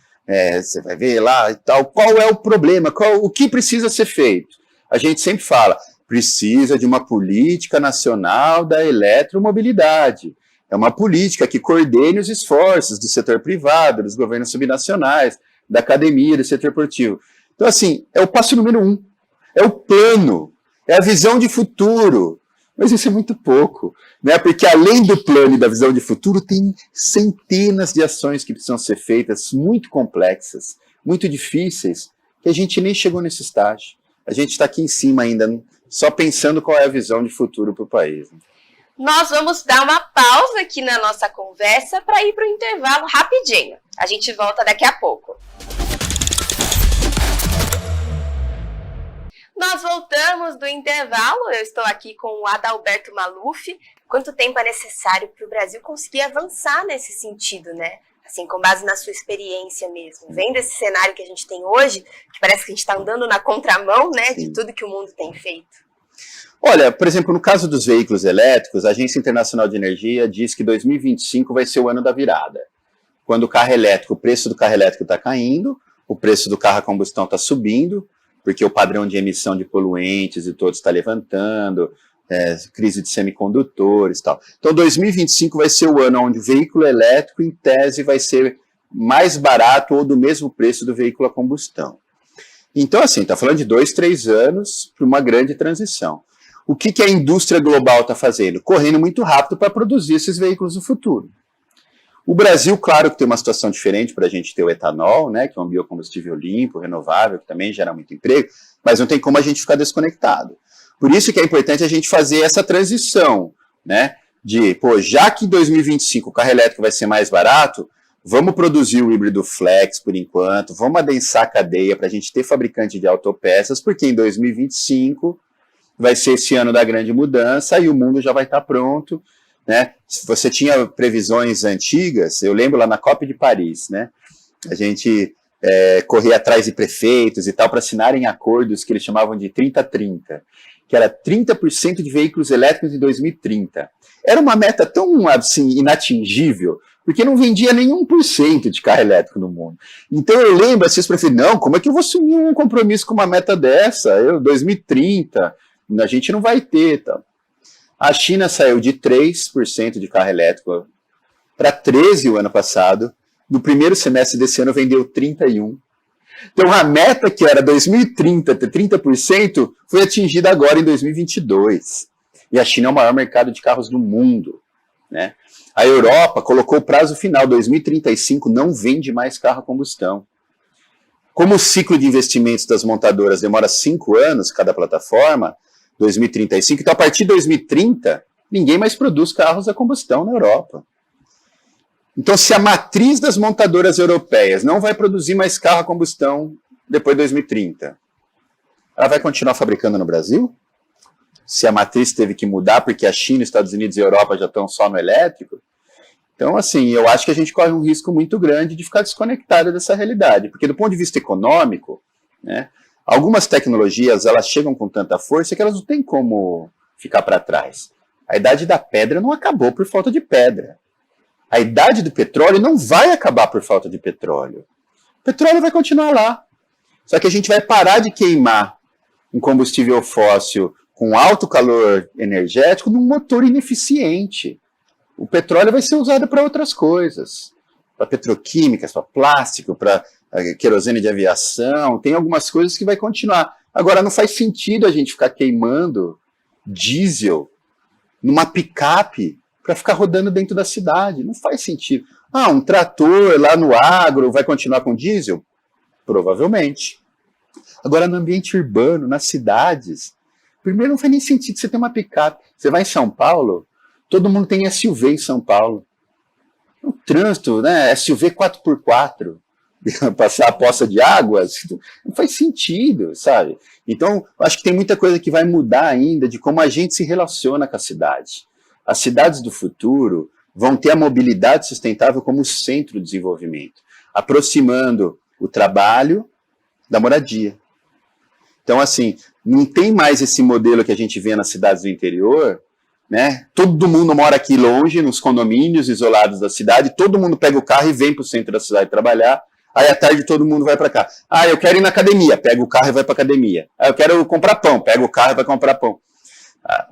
S2: você vai ver lá e tal, qual é o problema, o que precisa ser feito? A gente sempre fala, precisa de uma política nacional da eletromobilidade. É uma política que coordene os esforços do setor privado, dos governos subnacionais, da academia, do setor esportivo. Então, assim, é o passo número 1. É o plano, é a visão de futuro. Mas isso é muito pouco, né? Porque além do plano e da visão de futuro, tem centenas de ações que precisam ser feitas, muito complexas, muito difíceis, que a gente nem chegou nesse estágio. A gente está aqui em cima ainda, só pensando qual é a visão de futuro para o país.
S1: Nós vamos dar uma pausa aqui na nossa conversa para ir para o intervalo rapidinho. A gente volta daqui a pouco. Nós voltamos do intervalo, eu estou aqui com o Adalberto Maluf. Quanto tempo é necessário para o Brasil conseguir avançar nesse sentido, né? Assim, com base na sua experiência mesmo. Vendo esse cenário que a gente tem hoje, que parece que a gente está andando na contramão, né, de tudo que o mundo tem feito.
S2: Olha, por exemplo, no caso dos veículos elétricos, a Agência Internacional de Energia diz que 2025 vai ser o ano da virada. Quando o carro elétrico, o preço do carro elétrico está caindo, o preço do carro a combustão está subindo, porque o padrão de emissão de poluentes e todos está levantando, crise de semicondutores e tal. Então 2025 vai ser o ano onde o veículo elétrico, em tese, vai ser mais barato ou do mesmo preço do veículo a combustão. Então, assim, está falando de 2, 3 anos para uma grande transição. O que a indústria global está fazendo? Correndo muito rápido para produzir esses veículos no futuro. O Brasil, claro que tem uma situação diferente para a gente ter o etanol, né, que é um biocombustível limpo, renovável, que também gera muito emprego, mas não tem como a gente ficar desconectado. Por isso que é importante a gente fazer essa transição, né, de, já que em 2025 o carro elétrico vai ser mais barato, vamos produzir o híbrido flex por enquanto, vamos adensar a cadeia para a gente ter fabricante de autopeças, porque em 2025 vai ser esse ano da grande mudança e o mundo já vai estar pronto, né? Se você tinha previsões antigas, eu lembro lá na COP de Paris, né? A gente corria atrás de prefeitos e tal para assinarem acordos que eles chamavam de 30-30, que era 30% de veículos elétricos em 2030. Era uma meta tão assim, inatingível, porque não vendia nem 1% de carro elétrico no mundo. Então eu lembro, assim, os prefeitos, não, como é que eu vou assumir um compromisso com uma meta dessa? 2030, a gente não vai ter, tá? A China saiu de 3% de carro elétrico para 13% o ano passado. No primeiro semestre desse ano vendeu 31%. Então a meta que era 2030 ter 30% foi atingida agora em 2022. E a China é o maior mercado de carros do mundo, né? A Europa colocou o prazo final, 2035 não vende mais carro a combustão. Como o ciclo de investimentos das montadoras demora 5 anos, cada plataforma, 2035, então a partir de 2030, ninguém mais produz carros a combustão na Europa. Então, se a matriz das montadoras europeias não vai produzir mais carro a combustão depois de 2030, ela vai continuar fabricando no Brasil? Se a matriz teve que mudar porque a China, Estados Unidos e a Europa já estão só no elétrico? Então, assim, eu acho que a gente corre um risco muito grande de ficar desconectado dessa realidade, porque do ponto de vista econômico, né, algumas tecnologias, elas chegam com tanta força que elas não têm como ficar para trás. A idade da pedra não acabou por falta de pedra. A idade do petróleo não vai acabar por falta de petróleo. O petróleo vai continuar lá. Só que a gente vai parar de queimar um combustível fóssil com alto calor energético num motor ineficiente. O petróleo vai ser usado para outras coisas. Para petroquímicas, para plástico, para querosene de aviação. Tem algumas coisas que vai continuar. Agora, não faz sentido a gente ficar queimando diesel numa picape para ficar rodando dentro da cidade. Não faz sentido. Um trator lá no agro vai continuar com diesel? Provavelmente. Agora, no ambiente urbano, nas cidades, primeiro não faz nem sentido você ter uma picape. Você vai em São Paulo, todo mundo tem SUV em São Paulo. O trânsito, né? SUV 4x4, passar a poça de águas, não faz sentido, sabe? Então, acho que tem muita coisa que vai mudar ainda de como a gente se relaciona com a cidade. As cidades do futuro vão ter a mobilidade sustentável como centro do desenvolvimento, aproximando o trabalho da moradia. Então, assim, não tem mais esse modelo que a gente vê nas cidades do interior, né? Todo mundo mora aqui longe, nos condomínios isolados da cidade, todo mundo pega o carro e vem para o centro da cidade trabalhar, aí à tarde todo mundo vai para cá. Eu quero ir na academia, pega o carro e vai para a academia. Eu quero comprar pão, pega o carro e vai comprar pão.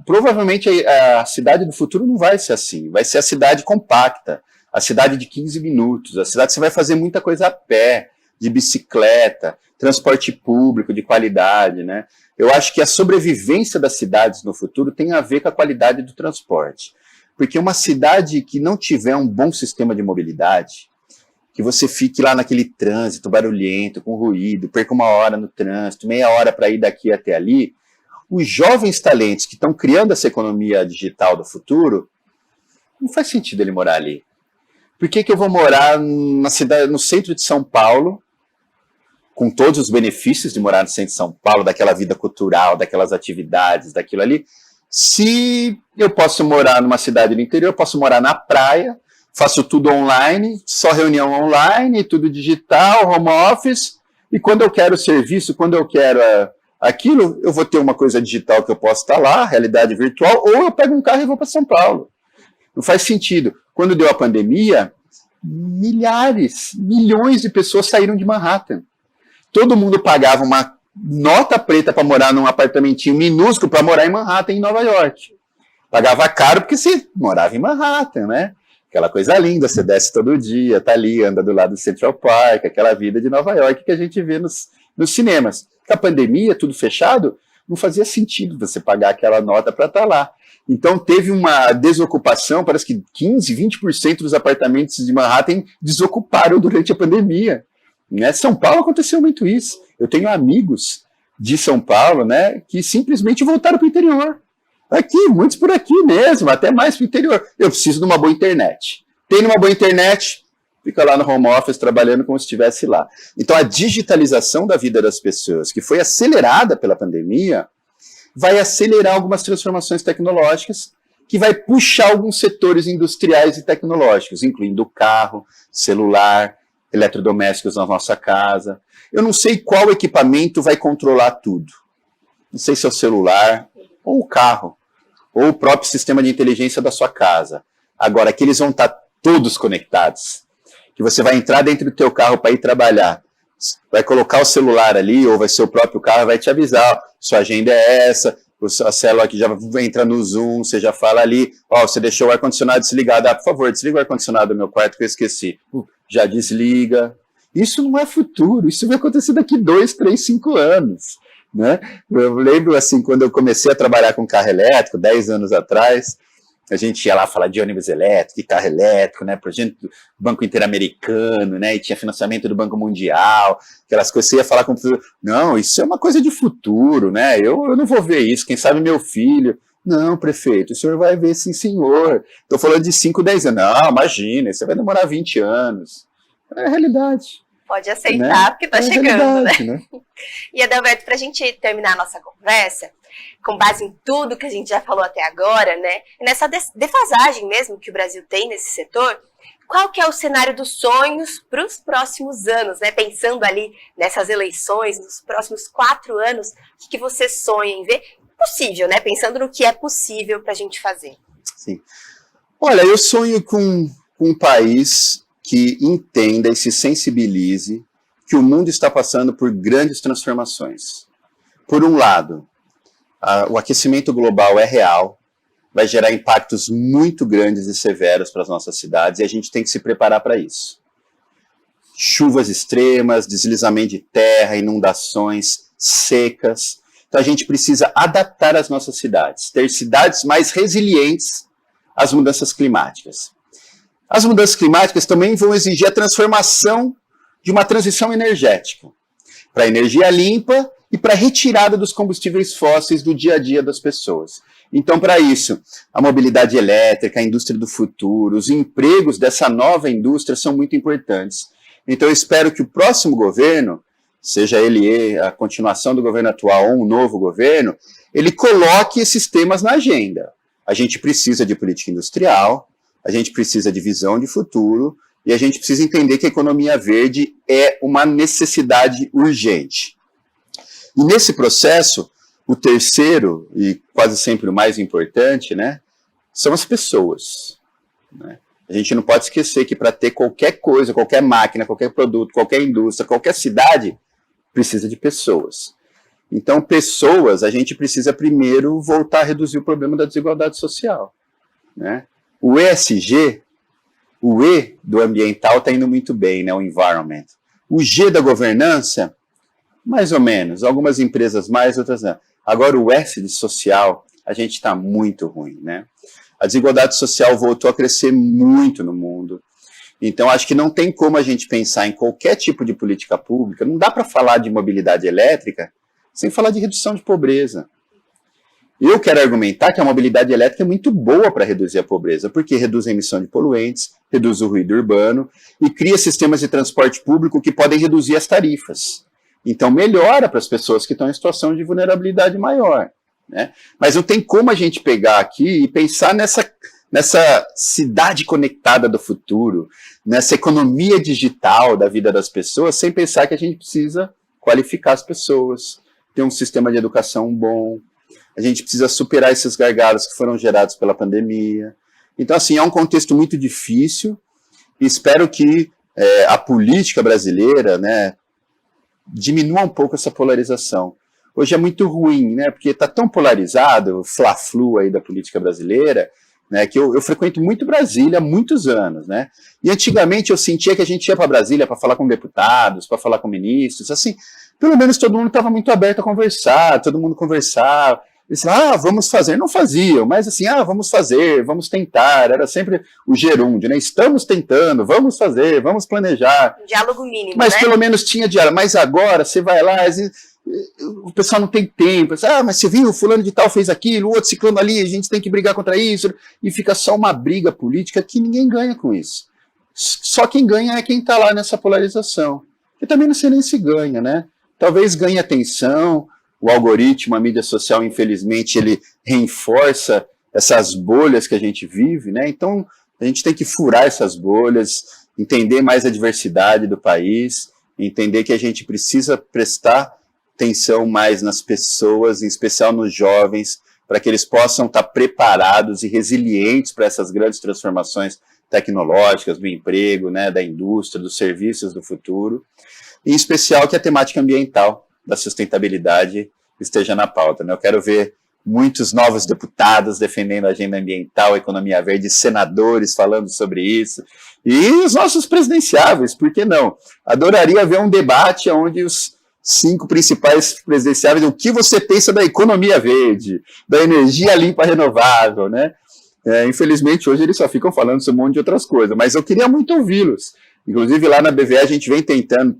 S2: Provavelmente a cidade do futuro não vai ser assim, vai ser a cidade compacta, a cidade de 15 minutos, a cidade que você vai fazer muita coisa a pé, de bicicleta, transporte público de qualidade, né? Eu acho que a sobrevivência das cidades no futuro tem a ver com a qualidade do transporte, porque uma cidade que não tiver um bom sistema de mobilidade, que você fique lá naquele trânsito barulhento, com ruído, perca 1 hora no trânsito, meia hora para ir daqui até ali, os jovens talentos que estão criando essa economia digital do futuro, não faz sentido ele morar ali. Por que eu vou morar na cidade, no centro de São Paulo, com todos os benefícios de morar no centro de São Paulo, daquela vida cultural, daquelas atividades, daquilo ali, se eu posso morar numa cidade do interior, eu posso morar na praia, faço tudo online, só reunião online, tudo digital, home office, e quando eu quero serviço, quando eu quero aquilo, eu vou ter uma coisa digital que eu posso estar lá, realidade virtual, ou eu pego um carro e vou para São Paulo. Não faz sentido. Quando deu a pandemia, milhões de pessoas saíram de Manhattan. Todo mundo pagava nota preta para morar num apartamentinho minúsculo para morar em Manhattan, em Nova York. Pagava caro porque você morava em Manhattan, né? Aquela coisa linda, você desce todo dia, tá ali, anda do lado do Central Park, aquela vida de Nova York que a gente vê nos cinemas. Com a pandemia, tudo fechado, não fazia sentido você pagar aquela nota para estar lá. Então teve uma desocupação, parece que 15, 20% dos apartamentos de Manhattan desocuparam durante a pandemia. Né? São Paulo aconteceu muito isso. Eu tenho amigos de São Paulo, né, que simplesmente voltaram para o interior. Aqui, muitos por aqui mesmo, até mais para o interior. Eu preciso de uma boa internet. Tem uma boa internet, fica lá no home office trabalhando como se estivesse lá. Então a digitalização da vida das pessoas, que foi acelerada pela pandemia, vai acelerar algumas transformações tecnológicas, que vai puxar alguns setores industriais e tecnológicos, incluindo o carro, celular, eletrodomésticos na nossa casa. Eu não sei qual equipamento vai controlar tudo. Não sei se é o celular, ou o carro, ou o próprio sistema de inteligência da sua casa. Agora, que eles vão estar todos conectados, que você vai entrar dentro do teu carro para ir trabalhar, vai colocar o celular ali, ou vai ser o próprio carro, vai te avisar, sua agenda é essa, a célula aqui já entra no Zoom, você já fala ali, você deixou o ar-condicionado desligado, por favor, desliga o ar-condicionado do meu quarto que eu esqueci. Já desliga. Isso não é futuro, isso vai acontecer daqui 2, 3, 5 anos. Né? Eu lembro, assim, quando eu comecei a trabalhar com carro elétrico, 10 anos atrás, a gente ia lá falar de ônibus elétrico, de carro elétrico, né, projeto do Banco Interamericano, né, e tinha financiamento do Banco Mundial, aquelas coisas, você ia falar com o professor, não, isso é uma coisa de futuro, né, eu não vou ver isso, quem sabe meu filho. Não, prefeito, o senhor vai ver sim, senhor. Estou falando de 5, 10 anos. Não, imagina, isso vai demorar 20 anos. É a realidade.
S1: Pode aceitar, né? Porque está chegando, né? E, Adalberto, para a gente terminar a nossa conversa, com base em tudo que a gente já falou até agora, né, nessa defasagem mesmo que o Brasil tem nesse setor, qual que é o cenário dos sonhos para os próximos anos, né? Pensando ali nessas eleições, nos próximos 4 anos, o que você sonha em ver? Possível, né? Pensando no que é possível para a gente fazer.
S2: Sim. Olha, eu sonho com um país que entenda e se sensibilize que o mundo está passando por grandes transformações. Por um lado, o aquecimento global é real, vai gerar impactos muito grandes e severos para as nossas cidades, e a gente tem que se preparar para isso. Chuvas extremas, deslizamento de terra, inundações, secas. Então a gente precisa adaptar as nossas cidades, ter cidades mais resilientes às mudanças climáticas. As mudanças climáticas também vão exigir a transformação de uma transição energética, para energia limpa e para retirada dos combustíveis fósseis do dia a dia das pessoas. Então, para isso, a mobilidade elétrica, a indústria do futuro, os empregos dessa nova indústria são muito importantes. Então, eu espero que o próximo governo, seja ele a continuação do governo atual ou um novo governo, ele coloque esses temas na agenda. A gente precisa de política industrial, a gente precisa de visão de futuro e a gente precisa entender que a economia verde é uma necessidade urgente. E nesse processo, o terceiro, e quase sempre o mais importante, né, são as pessoas. Né? A gente não pode esquecer que para ter qualquer coisa, qualquer máquina, qualquer produto, qualquer indústria, qualquer cidade, precisa de pessoas. Então, pessoas, a gente precisa primeiro voltar a reduzir o problema da desigualdade social. Né? O ESG, o E do ambiental está indo muito bem, né, o environment. O G da governança, mais ou menos, algumas empresas mais, outras não. Agora o S de social, a gente está muito ruim, né? A desigualdade social voltou a crescer muito no mundo. Então, acho que não tem como a gente pensar em qualquer tipo de política pública, não dá para falar de mobilidade elétrica sem falar de redução de pobreza. Eu quero argumentar que a mobilidade elétrica é muito boa para reduzir a pobreza, porque reduz a emissão de poluentes, reduz o ruído urbano e cria sistemas de transporte público que podem reduzir as tarifas. Então, melhora para as pessoas que estão em situação de vulnerabilidade maior. Né? Mas não tem como a gente pegar aqui e pensar nessa cidade conectada do futuro, nessa economia digital da vida das pessoas, sem pensar que a gente precisa qualificar as pessoas, ter um sistema de educação bom, a gente precisa superar esses gargalos que foram gerados pela pandemia. Então, assim, é um contexto muito difícil e espero que a política brasileira, né, diminua um pouco essa polarização. Hoje é muito ruim, né, porque está tão polarizado, o fla-flu aí da política brasileira, né, que eu frequento muito Brasília há muitos anos, né, e antigamente eu sentia que a gente ia para Brasília para falar com deputados, para falar com ministros, assim, pelo menos todo mundo estava muito aberto a conversar, todo mundo conversava, eles falavam, vamos fazer, não faziam, mas assim, vamos fazer, vamos tentar, era sempre o gerúndio, né, estamos tentando, vamos fazer, vamos planejar.
S1: Um diálogo mínimo,
S2: mas
S1: né?
S2: pelo menos tinha diálogo, mas agora você vai lá, o pessoal não tem tempo, mas você viu, o fulano de tal fez aquilo, o outro ciclano ali, a gente tem que brigar contra isso, e fica só uma briga política que ninguém ganha com isso. Só quem ganha é quem está lá nessa polarização. Eu também não sei nem se ganha, né? Talvez ganhe atenção, o algoritmo, a mídia social, infelizmente, ele reforça essas bolhas que a gente vive, né? Então, a gente tem que furar essas bolhas, entender mais a diversidade do país, entender que a gente precisa prestar atenção mais nas pessoas, em especial nos jovens, para que eles possam estar preparados e resilientes para essas grandes transformações tecnológicas, do emprego, né, da indústria, dos serviços do futuro, em especial que a temática ambiental, da sustentabilidade, esteja na pauta, né? Eu quero ver muitos novos deputados defendendo a agenda ambiental, a economia verde, senadores falando sobre isso, e os nossos presidenciáveis, por que não? Adoraria ver um debate onde os 5 principais presidenciáveis, o que você pensa da economia verde, da energia limpa renovável, né? Infelizmente, hoje eles só ficam falando sobre um monte de outras coisas, mas eu queria muito ouvi-los. Inclusive, lá na BVE a gente vem tentando,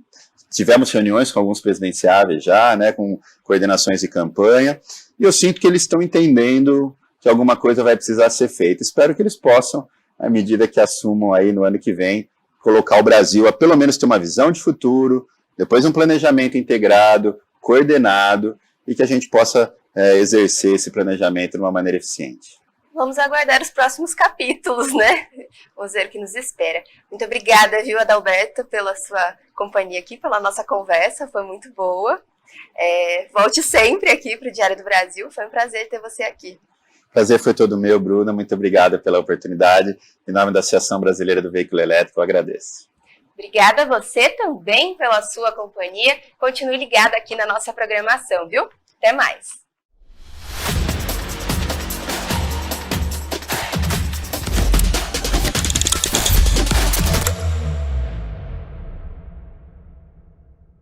S2: tivemos reuniões com alguns presidenciáveis já, né, com coordenações de campanha, e eu sinto que eles estão entendendo que alguma coisa vai precisar ser feita. Espero que eles possam, à medida que assumam aí no ano que vem, colocar o Brasil a pelo menos ter uma visão de futuro, depois um planejamento integrado, coordenado, e que a gente possa exercer esse planejamento de uma maneira eficiente.
S1: Vamos aguardar os próximos capítulos, né? Vamos ver o que nos espera. Muito obrigada, viu, Adalberto, pela sua companhia aqui, pela nossa conversa, foi muito boa. Volte sempre aqui para o Diário do Brasil, foi um prazer ter você aqui.
S2: Prazer foi todo meu, Bruna, muito obrigada pela oportunidade. Em nome da Associação Brasileira do Veículo Elétrico, eu agradeço.
S1: Obrigada a você também pela sua companhia. Continue ligado aqui na nossa programação, viu? Até mais!